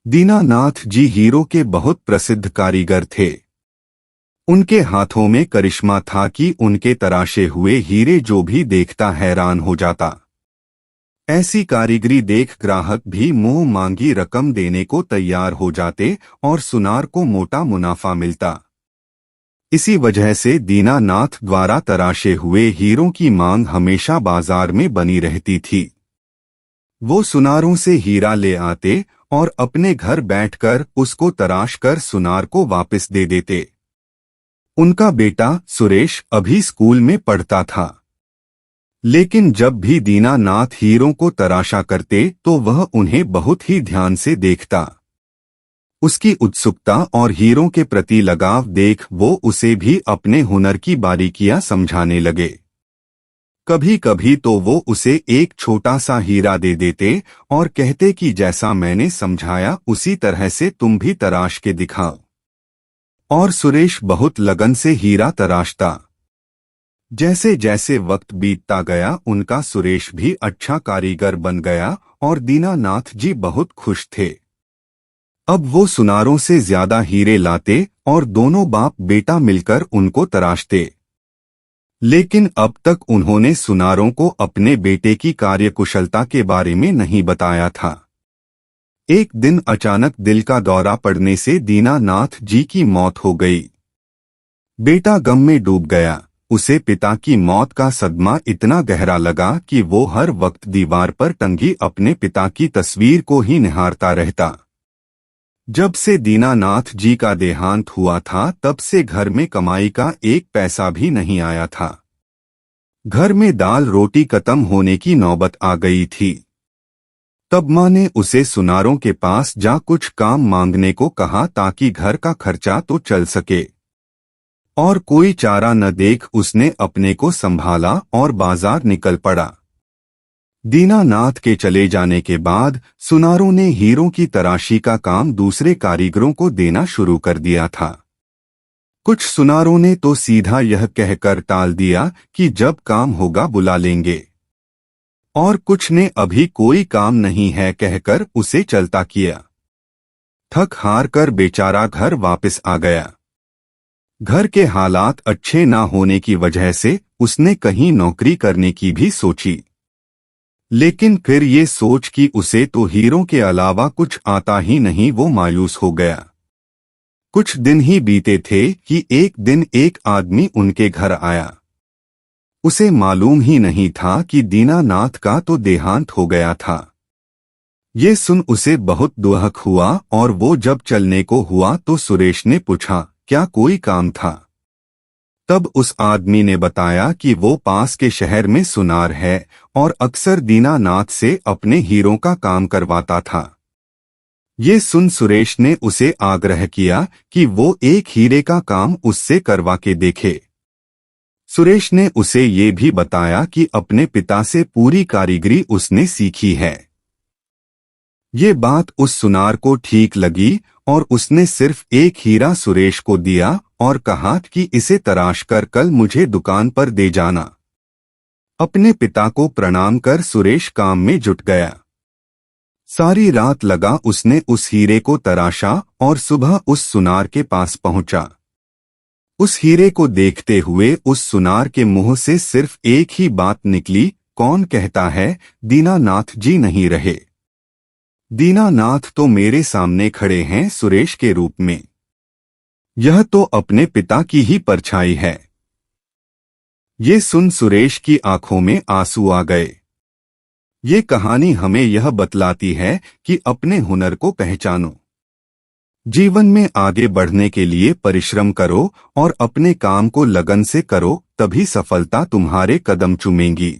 दीनानाथ जी hero के बहुत प्रसिद्ध कारीगर थे। उनके हाथों में करिश्मा था कि उनके तराशे हुए हीरे जो भी देखता हैरान हो जाता। ऐसी कारीगरी देख ग्राहक भी मुंह मांगी रकम देने को तैयार हो जाते और सुनार को मोटा मुनाफा मिलता। इसी वजह से दीनानाथ द्वारा तराशे हुए हीरों की मांग हमेशा बाजार में बनी रहती थी। वो सुनारों से हीरा ले आते और अपने घर बैठकर उसको तराश कर सुनार को वापस दे देते। उनका बेटा सुरेश अभी स्कूल में पढ़ता था, लेकिन जब भी दीनानाथ हीरों को तराशा करते तो वह उन्हें बहुत ही ध्यान से देखता। उसकी उत्सुकता और हीरों के प्रति लगाव देख वो उसे भी अपने हुनर की बारीकियां समझाने लगे। कभी कभी तो वो उसे एक छोटा सा हीरा दे देते और कहते कि जैसा मैंने समझाया उसी तरह से तुम भी तराश के दिखाओ। और सुरेश बहुत लगन से हीरा तराशता। जैसे जैसे वक्त बीतता गया उनका सुरेश भी अच्छा कारीगर बन गया और दीनानाथ जी बहुत खुश थे। अब वो सुनारों से ज्यादा हीरे लाते और दोनों बाप बेटा मिलकर उनको तराशते। लेकिन अब तक उन्होंने सुनारों को अपने बेटे की कार्यकुशलता के बारे में नहीं बताया था। एक दिन अचानक दिल का दौरा पड़ने से दीनानाथ जी की मौत हो गई। बेटा गम में डूब गया। उसे पिता की मौत का सदमा इतना गहरा लगा कि वो हर वक्त दीवार पर टंगी अपने पिता की तस्वीर को ही निहारता रहता। जब से दीनानाथ जी का देहांत हुआ था तब से घर में कमाई का एक पैसा भी नहीं आया था। घर में दाल रोटी खत्म होने की नौबत आ गई थी। तब माँ ने उसे सुनारों के पास जा कुछ काम मांगने को कहा ताकि घर का खर्चा तो चल सके। और कोई चारा न देख उसने अपने को संभाला और बाजार निकल पड़ा। दीनानाथ के चले जाने के बाद सुनारों ने हीरों की तराशी का काम दूसरे कारीगरों को देना शुरू कर दिया था। कुछ सुनारों ने तो सीधा यह कहकर टाल दिया कि जब काम होगा बुला लेंगे, और कुछ ने अभी कोई काम नहीं है कहकर उसे चलता किया। थक हार कर बेचारा घर वापस आ गया। घर के हालात अच्छे ना होने की वजह से उसने कहीं नौकरी करने की भी सोची, लेकिन फिर ये सोच कि उसे तो हीरों के अलावा कुछ आता ही नहीं, वो मायूस हो गया। कुछ दिन ही बीते थे कि एक दिन एक आदमी उनके घर आया। उसे मालूम ही नहीं था कि दीनानाथ का तो देहांत हो गया था। ये सुन उसे बहुत दुख हुआ और वो जब चलने को हुआ तो सुरेश ने पूछा, क्या कोई काम था? तब उस आदमी ने बताया कि वो पास के शहर में सुनार है और अक्सर दीनानाथ से अपने हीरों का काम करवाता था। ये सुन सुरेश ने उसे आग्रह किया कि वो एक हीरे का काम उससे करवा के देखे। सुरेश ने उसे ये भी बताया कि अपने पिता से पूरी कारीगरी उसने सीखी है। ये बात उस सुनार को ठीक लगी और उसने सिर्फ एक हीरा सुरेश को दिया और कहा कि इसे तराश कर कल मुझे दुकान पर दे जाना। अपने पिता को प्रणाम कर सुरेश काम में जुट गया। सारी रात लगा उसने उस हीरे को तराशा और सुबह उस सुनार के पास पहुंचा। उस हीरे को देखते हुए उस सुनार के मुंह से सिर्फ एक ही बात निकली, कौन कहता है दीनानाथ जी नहीं रहे? दीनानाथ तो मेरे सामने खड़े हैं सुरेश के रूप में। यह तो अपने पिता की ही परछाई है। ये सुन सुरेश की आंखों में आंसू आ गए। ये कहानी हमें यह बतलाती है कि अपने हुनर को पहचानो। जीवन में आगे बढ़ने के लिए परिश्रम करो और अपने काम को लगन से करो, तभी सफलता तुम्हारे कदम चूमेंगी।